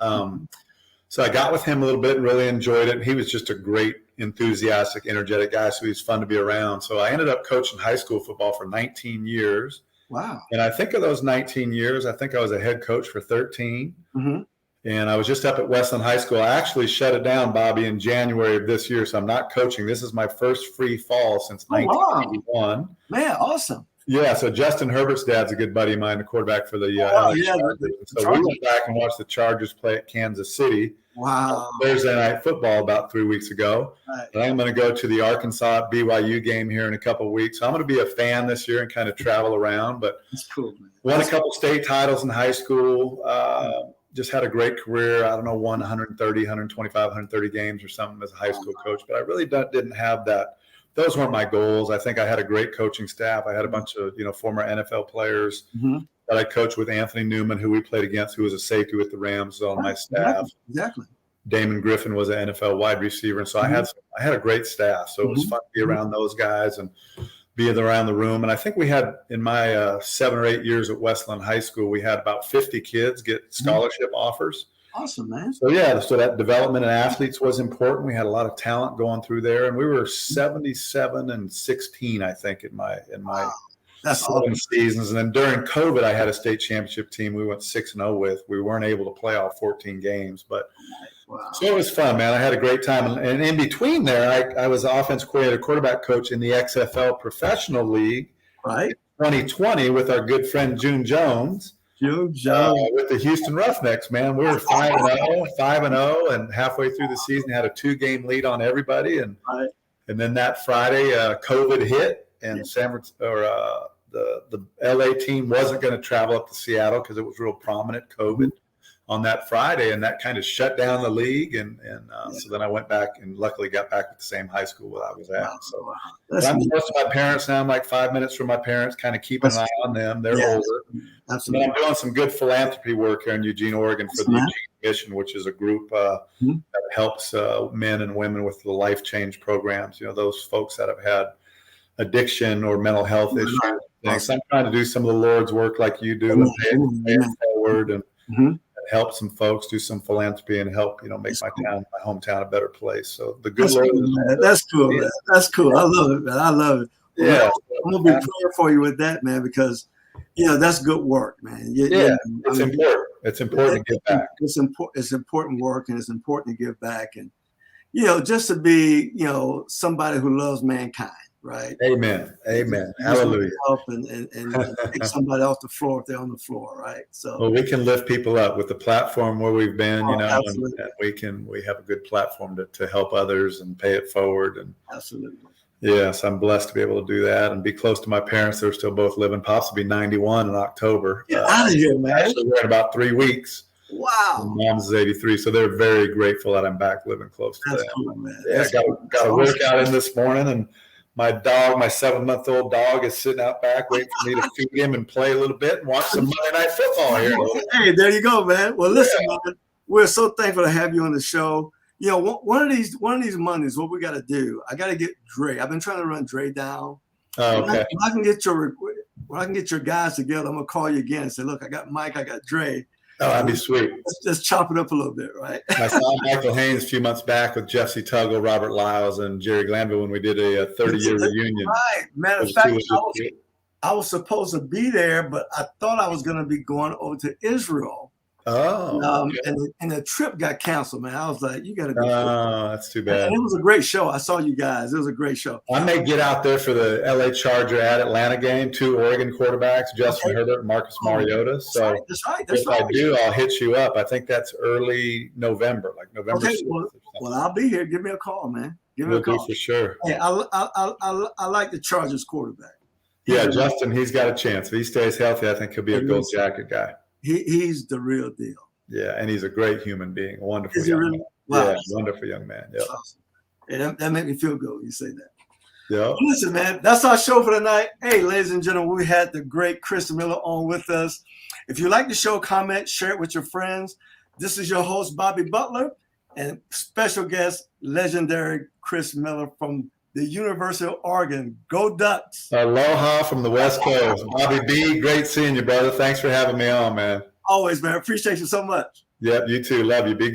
So I got with him a little bit and really enjoyed it. And he was just a great, enthusiastic, energetic guy. So he was fun to be around. So I ended up coaching high school football for 19 years. Wow. And I think of those 19 years, I think I was a head coach for 13. Mm-hmm. And I was just up at Westland High School. I actually shut it down, Bobby, in January of this year. So I'm not coaching. This is my first free fall since 1981. Wow. Man, awesome. Yeah, so Justin Herbert's dad's a good buddy of mine, the quarterback for the Chargers. So we went back and watched the Chargers play at Kansas City. Wow. Thursday night football about 3 weeks ago. Right. And I'm going to go to the Arkansas BYU game here in a couple of weeks. So I'm going to be a fan this year and kind of travel around. But that's cool, man. Won a couple state titles in high school. Just had a great career. I don't know, won 130, 125, 130 games or something as a high school coach. But I really didn't have that. Those weren't my goals. I think I had a great coaching staff. I had a bunch of former NFL players that I coached with. Anthony Newman, who we played against, who was a safety with the Rams, on my staff. Exactly. Damon Griffin was an NFL wide receiver, and so I had a great staff. So it was fun to be around those guys and be around the room. And I think we had, in my 7 or 8 years at Westland High School, we had about 50 kids get scholarship offers. Awesome, man. So that development in athletes was important. We had a lot of talent going through there, and we were 77-16, I think, in my That's 7 awesome. seasons. And then during COVID, I had a state championship team we went 6-0 with. We weren't able to play all 14 games, but so it was fun, man. I had a great time. And in between there, I was offense coordinator, quarterback coach in the XFL Professional League, right? 2020 with our good friend June Jones. With the Houston Roughnecks, man. We were 5-0, and halfway through the season had a 2-game lead on everybody. And then that Friday, COVID hit, and the LA team wasn't going to travel up to Seattle because it was real prominent COVID on that Friday, and that kind of shut down the league. And so then I went back and luckily got back at the same high school where I was at. So I'm close to my parents now. I'm like 5 minutes from my parents, kind of keeping an eye on them. They're older. Absolutely. But I'm doing some good philanthropy work here in Eugene, Oregon for the Eugene Mission, which is a group that helps men and women with the life change programs. Those folks that have had addiction or mental health issues. So I'm trying to do some of the Lord's work like you do and pay it forward and help some folks, do some philanthropy, and help make my hometown a better place. So the good Lord, that's cool, man. That's cool. I love it, man. I love it. Yeah, I'm gonna be praying for you with that, man, because that's good work, man. It's important. It's important to give back. It's important work, and it's important to give back, and just to be somebody who loves mankind. Right. Amen. Hallelujah. Help and take somebody off the floor if they're on the floor. Right. So we can lift people up with the platform where we've been, and we have a good platform to help others and pay it forward. And absolutely. Yes, I'm blessed to be able to do that and be close to my parents. They're still both living. Pops will be 91 in October. Get out of here, man. Actually, we're in about 3 weeks. Wow. Mom's is 83, so they're very grateful that I'm back living close to them. Cool, man. Yeah, got a workout in this morning, and my dog, my 7-month-old dog, is sitting out back waiting for me to feed him and play a little bit and watch some Monday Night Football here. Hey, there you go, man. Well, listen, man, we're so thankful to have you on the show. One of these Mondays, what we got to do, I got to get Dre. I've been trying to run Dre down. Oh, okay. When I can get your guys together, I'm gonna call you again and say, look, I got Mike, I got Dre. Oh, that'd be sweet. Let's chop it up a little bit, right? I saw Michael Haynes a few months back with Jesse Tuggle, Robert Lyles, and Jerry Glanville when we did a 30-year reunion. Right. Matter of fact, I was supposed to be there, but I thought I was going to be going over to Israel. Oh. And the trip got canceled, man. I was like, you got to go. Oh, that's too bad. And it was a great show. I saw you guys. It was a great show. I may get out there for the LA Charger at Atlanta game, 2 Oregon quarterbacks, Justin Herbert and Marcus Mariota. So that's right. If I do, I'll hit you up. I think that's early November, like November 6th. Well, I'll be here. Give me a call, man. Give me a We'll call. do for sure. Hey, I like the Chargers quarterback. Yeah, Justin, he's got a chance. If he stays healthy, I think he'll be a gold jacket guy. He's the real deal. Yeah, and he's a great human being, a wonderful Is he young really? man. Wow. Yeah, wonderful young man. Yep. Awesome. Yeah, that made me feel good when you say that. Yep. Well, listen, man, that's our show for tonight. Hey, ladies and gentlemen, we had the great Chris Miller on with us. If you like the show, comment, share it with your friends. This is your host, Bobby Butler, and special guest, legendary Chris Miller from the University of Oregon. Go Ducks. Aloha from the West Coast. Bobby B, great seeing you, brother. Thanks for having me on, man. Always, man. Appreciate you so much. Yep, you too. Love you. Be good.